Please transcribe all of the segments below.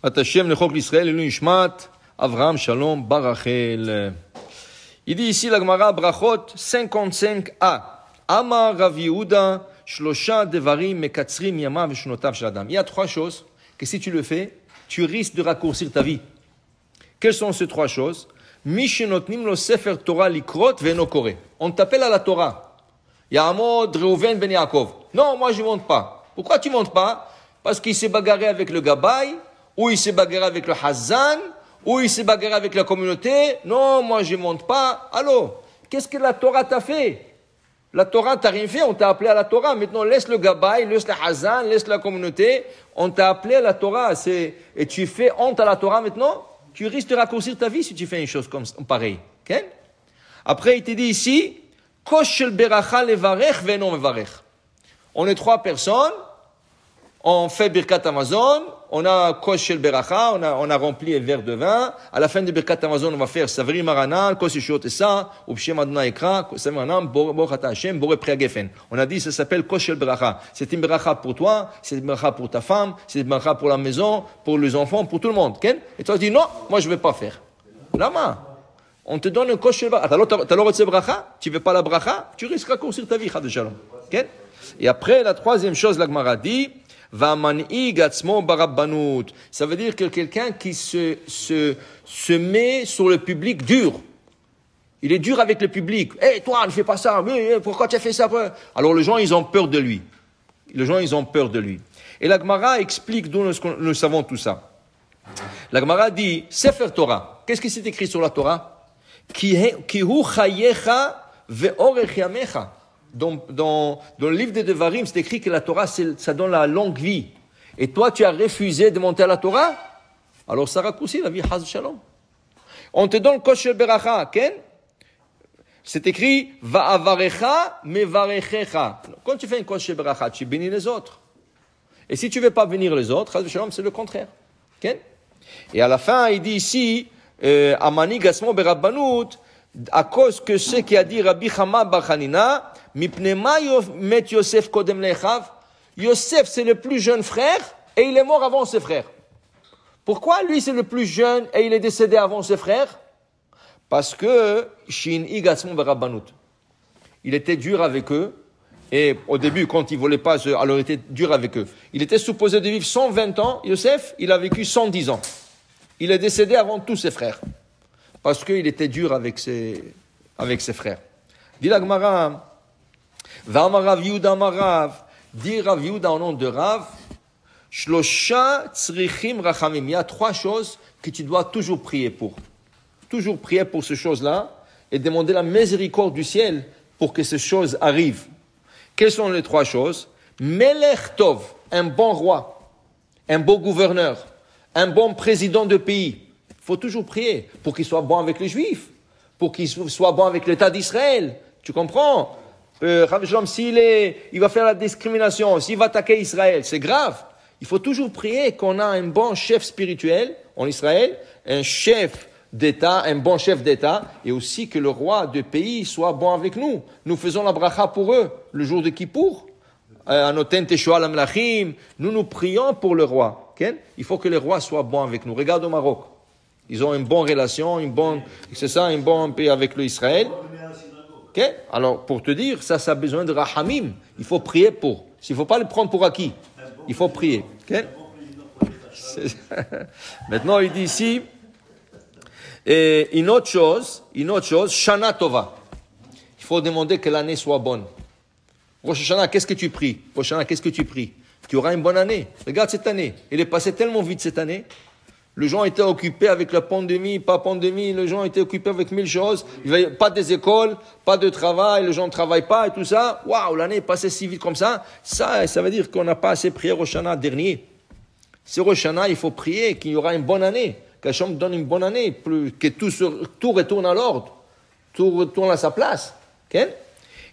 Atachem lechok l'Israël, Elu Nishmat, Avraham Shalom Barachel. Il dit ici la Gemara Brachot 55a. Amar Rav Yehuda, Shlosha Devarim Mekatzrim Yama Veshnotav Shadam. Il y a trois choses que si tu le fais, tu risques de raccourcir ta vie. Quelles sont ces trois choses? Mishenotnim lo Sefer Torah likrot ve'eno kore. On t'appelle à la Torah. Ya'amod Reuven ben Yaakov. Non, moi je ne monte pas. Pourquoi tu ne montes pas? Parce qu'il s'est bagarré avec le Gabay, ou il s'est bagarré avec le Hazan, ou il s'est bagarré avec la communauté. Non, moi je ne monte pas. Alors, qu'est-ce que la Torah t'a fait? La Torah t'a rien fait, on t'a appelé à la Torah. Maintenant, laisse le Gabay, laisse le Hazan, laisse la communauté. On t'a appelé à la Torah. Et tu fais honte à la Torah maintenant? Tu risques de raccourcir ta vie si tu fais une chose comme pareille. Okay? Après, il te dit ici, Kosh shel beracha levarech ve'eno mevarech. On est trois personnes. On fait Birkat Amazon, on a Kosh Shel Beracha, on a rempli un verre de vin. À la fin de Birkat Amazon, on va faire Savri Marana, Kosh Yeshua Tessa, Ubshem Adonai Ekra, Savri Marana, Borech Ata Hashem, Borech Pri Hagefen. On a dit, ça s'appelle Kosh Shel Beracha. C'est une Beracha pour toi, c'est une Beracha pour ta femme, c'est une Beracha pour la maison, pour les enfants, pour tout le monde. Okay? Et toi, tu dis, non, moi, je ne vais pas faire. Lama. On te donne un Kosh Shel Beracha. T'as l'autre Beracha, tu ne veux pas la Beracha, tu risques de raccourcir ta vie, Chad Shalom. Okay? Et après, la troisième chose, la Gemara dit, ça veut dire que quelqu'un qui se met sur le public dur. Il est dur avec le public. Hé, toi, ne fais pas ça. Mais pourquoi tu as fait ça? Alors les gens, ils ont peur de lui. Les gens, ils ont peur de lui. Et la Gemara explique d'où nous savons tout ça. La Gemara dit, Sefer Torah. Qu'est-ce qui s'est écrit sur la Torah? Ki hu chayecha ve'orech yamecha. Dans le livre des Devarim, c'est écrit que la Torah, ça donne la longue vie. Et toi, tu as refusé de monter à la Torah? Alors ça raccourcit la vie, Chaz Shalom. On te donne Kosh Shel Beracha, Ken? C'est écrit, Va'avarecha mevarechecha. Quand tu fais une Kosh Shel Beracha, tu bénis les autres. Et si tu ne veux pas bénir les autres, Chaz Shalom, c'est le contraire. Ken? Et à la fin, il dit ici, Amani Gasmo Berabbanut, à cause que ce qui a dit Rabbi Chama bar Hanina, Mipnema met Yosef kodem lechav. Yosef, c'est le plus jeune frère, et il est mort avant ses frères. Pourquoi lui, c'est le plus jeune, et il est décédé avant ses frères? Parce que, Shin Igatzmon Berabbanut. Il était dur avec eux, et au début, quand il ne voulait pas, alors il était dur avec eux. Il était supposé de vivre 120 ans, Yosef, il a vécu 110 ans. Il est décédé avant tous ses frères. Parce qu'il était dur avec ses frères. Dit la Gemara, V'amar Rav Yehuda amar Rav, dit Rav Yehuda au nom de Rav, Shlosha tzrichim rachamim. Il y a trois choses que tu dois toujours prier pour. Toujours prier pour ces choses-là et demander la miséricorde du ciel pour que ces choses arrivent. Quelles sont les trois choses? Melech Tov, un bon roi, un bon gouverneur, un bon président de pays. Il faut toujours prier pour qu'il soit bon avec les Juifs, pour qu'il soit bon avec l'État d'Israël. Tu comprends? Il va faire la discrimination, s'il va attaquer Israël, c'est grave. Il faut toujours prier qu'on a un bon chef spirituel en Israël, un chef d'État, un bon chef d'État, et aussi que le roi de pays soit bon avec nous. Nous faisons la bracha pour eux, le jour de Kippour. Nous prions pour le roi. Okay? Il faut que le roi soit bon avec nous. Regarde au Maroc. Ils ont une bonne relation, un bon pays avec l'Israël. Okay? Alors, pour te dire, ça a besoin de rahamim. Il faut prier pour. Il ne faut pas le prendre pour acquis. Il faut prier. Okay? Maintenant, il dit ici, une autre chose, Shana Tova. Il faut demander que l'année soit bonne. Rosh Hashanah, qu'est-ce que tu pries? Rosh Hashanah, qu'est-ce que tu pries? Tu auras une bonne année. Regarde cette année. Elle est passée tellement vite cette année. Les gens étaient occupés avec la pandémie, pas pandémie, les gens étaient occupés avec 1000 choses. Il n'y avait pas des écoles, pas de travail, les gens ne travaillent pas et tout ça. Waouh, l'année est passée si vite comme ça. Ça veut dire qu'on n'a pas assez prié Rosh Hashanah dernier. C'est Rosh Hashanah, il faut prier qu'il y aura une bonne année. Qu'Hachem donne une bonne année, que tout retourne à l'ordre. Tout retourne à sa place. Okay?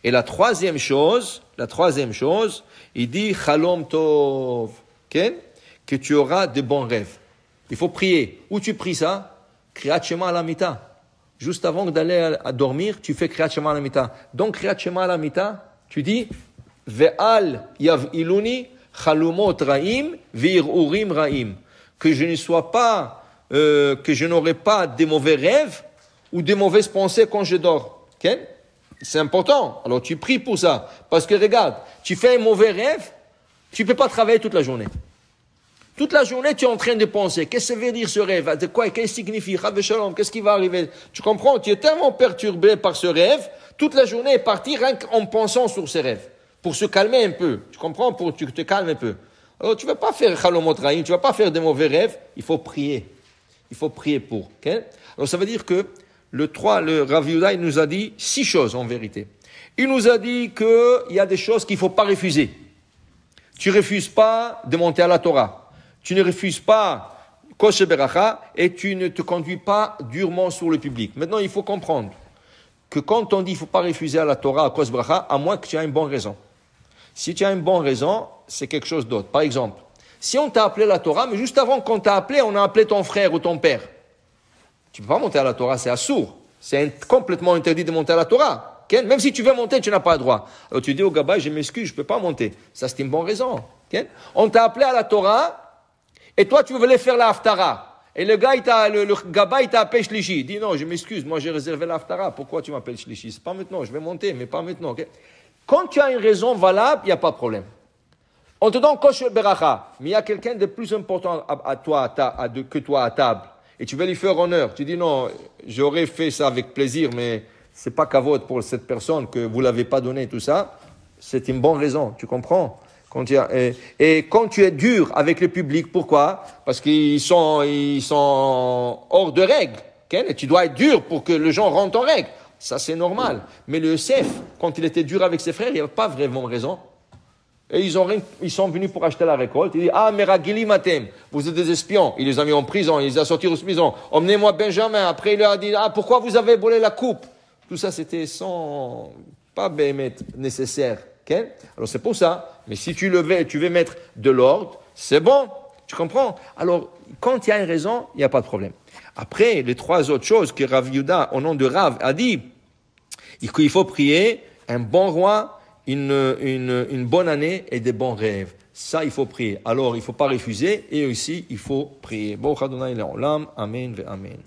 Et la troisième chose, il dit Chalom Tov. Okay? Que tu auras de bons rêves. Il faut prier. Où tu pries ça? Kriyat Shema à la mita. Juste avant d'aller à dormir, tu fais Kriyat Shema à la mita. Donc Kriyat Shema à la mita, tu dis Ve'al yav iluni chalumot ra'im ve'irurim ra'im. que je ne sois pas, que je n'aurai pas des mauvais rêves ou des mauvaises pensées quand je dors. Okay? C'est important. Alors tu pries pour ça. Parce que regarde, tu fais un mauvais rêve, tu ne peux pas travailler toute la journée. Toute la journée, tu es en train de penser. Qu'est-ce que ça veut dire ce rêve? De quoi? Qu'est-ce qu'il signifie? Qu'est-ce qui va arriver? Tu comprends? Tu es tellement perturbé par ce rêve, toute la journée est partie rien qu'en pensant sur ce rêve. Pour se calmer un peu. Tu comprends? Pour que tu te calmes un peu. Alors, tu ne vas pas faire Chalomot Raïm, tu ne vas pas faire des mauvais rêves. Il faut prier. Il faut prier pour. Okay? Alors, ça veut dire que le Rav Yehuda, il nous a dit 6 choses en vérité. Il nous a dit qu'il y a des choses qu'il ne faut pas refuser. Tu ne refuses pas de monter à la Torah. Tu ne refuses pas Kosher Beracha et tu ne te conduis pas durement sur le public. Maintenant, il faut comprendre que quand on dit qu'il ne faut pas refuser à la Torah, à Kosher Beracha, à moins que tu aies une bonne raison. Si tu as une bonne raison, c'est quelque chose d'autre. Par exemple, si on t'a appelé à la Torah, mais juste avant qu'on t'a appelé, on a appelé ton frère ou ton père. Tu ne peux pas monter à la Torah, c'est assourd. C'est complètement interdit de monter à la Torah. Okay? Même si tu veux monter, tu n'as pas le droit. Alors tu dis au Gabbai, je m'excuse, je ne peux pas monter. Ça, c'est une bonne raison. Okay? On t'a appelé à la Torah, et toi, tu voulais faire la Haftara. Et le gars, le Gabbai, il t'a appelé Shlishi. Il dit non, je m'excuse, moi j'ai réservé la Haftara. Pourquoi tu m'appelles Shlishi? C'est pas maintenant, je vais monter, mais pas maintenant. Okay? Quand tu as une raison valable, il n'y a pas de problème. On te donne Kosher Beracha, mais il y a quelqu'un de plus important que toi à table. Et tu veux lui faire honneur. Tu dis non, j'aurais fait ça avec plaisir, mais c'est pas kavod pour cette personne que vous l'avez pas donné, tout ça. C'est une bonne raison, tu comprends? Et quand tu es dur avec le public, pourquoi? Parce qu'ils sont hors de règle. Okay? Et tu dois être dur pour que les gens rentrent en règle. Ça, c'est normal. Mais le Yosef, quand il était dur avec ses frères, il n'y avait pas vraiment raison. Et ils sont venus pour acheter la récolte. Il dit, ah, Meragili Matem, vous êtes des espions. Il les a mis en prison, il les a sortis de prison. Emmenez-moi Benjamin. Après, il leur a dit, ah, pourquoi vous avez volé la coupe? Tout ça, c'était pas nécessaire. Okay? Alors, c'est pour ça. Mais si tu veux mettre de l'ordre, c'est bon. Tu comprends? Alors, quand il y a une raison, il n'y a pas de problème. Après, les 3 autres choses que Rav Yehuda, au nom de Rav, a dit, qu'il faut prier un bon roi, une bonne année et des bons rêves. Ça, il faut prier. Alors, il ne faut pas refuser et aussi, il faut prier. Bon, Adonai Le'olam, Amen ve Amen.